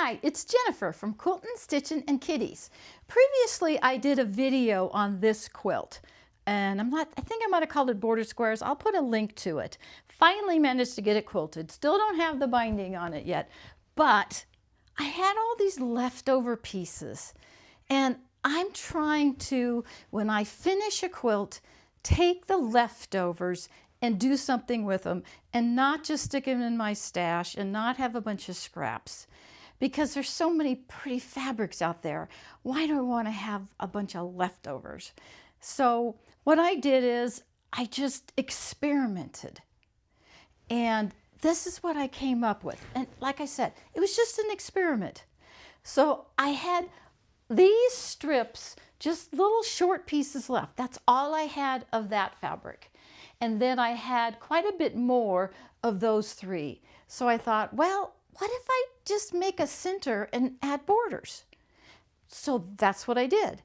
Hi, it's Jennifer from Quilting, Stitching, and Kitties. Previously, I did a video on this quilt, and I think I might have called it Border Squares. I'll put a link to it. Finally managed to get it quilted. Still don't have the binding on it yet, but I had all these leftover pieces, and I'm trying to, when I finish a quilt, take the leftovers and do something with them and not just stick them in my stash and not have a bunch of scraps. Because there's so many pretty fabrics out there. Why do I want to have a bunch of leftovers? So what I did is I just experimented. And this is what I came up with. And like I said, it was just an experiment. So I had these strips, just little short pieces left. That's all I had of that fabric. And then I had quite a bit more of those three. So I thought, well, what if I just make a center and add borders? So that's what I did.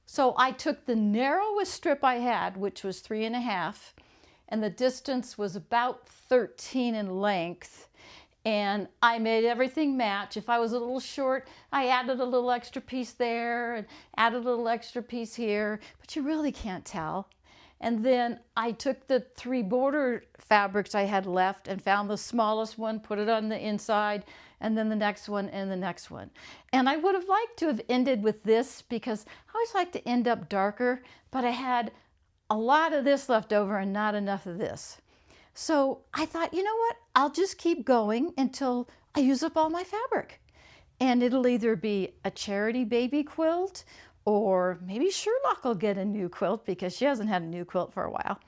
So I took the narrowest strip I had, which was 3.5, and the distance was about 13 in length. And I made everything match. If I was a little short, I added a little extra piece there and added a little extra piece here, but you really can't tell. And then I took the 3 border fabrics I had left and found the smallest one, put it on the inside, and then the next one and the next one. And I would have liked to have ended with this because I always like to end up darker, but I had a lot of this left over and not enough of this. So I thought, you know what? I'll just keep going until I use up all my fabric. And it'll either be a charity baby quilt, or maybe Sherlock will get a new quilt because she hasn't had a new quilt for a while.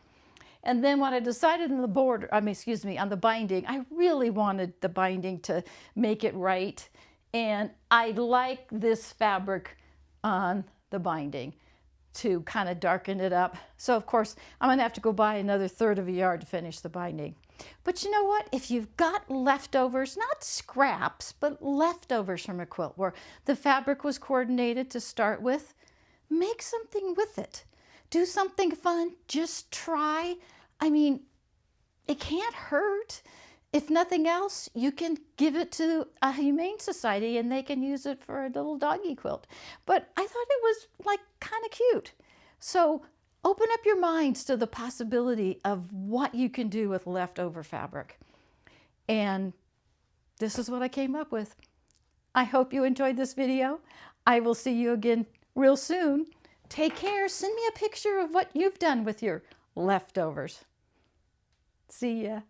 And then when I decided on the border, on the binding, I really wanted the binding to make it right. And I like this fabric on the binding to kind of darken it up. So of course, I'm gonna have to go buy another 1/3 of a yard to finish the binding. But you know what? If you've got leftovers, not scraps, but leftovers from a quilt where the fabric was coordinated to start with, make something with it. Do something fun, just try. I mean, it can't hurt. If nothing else, you can give it to a humane society and they can use it for a little doggy quilt. But I thought it was like kind of cute. So open up your minds to the possibility of what you can do with leftover fabric. And this is what I came up with. I hope you enjoyed this video. I will see you again real soon. Take care. Send me a picture of what you've done with your leftovers. See ya.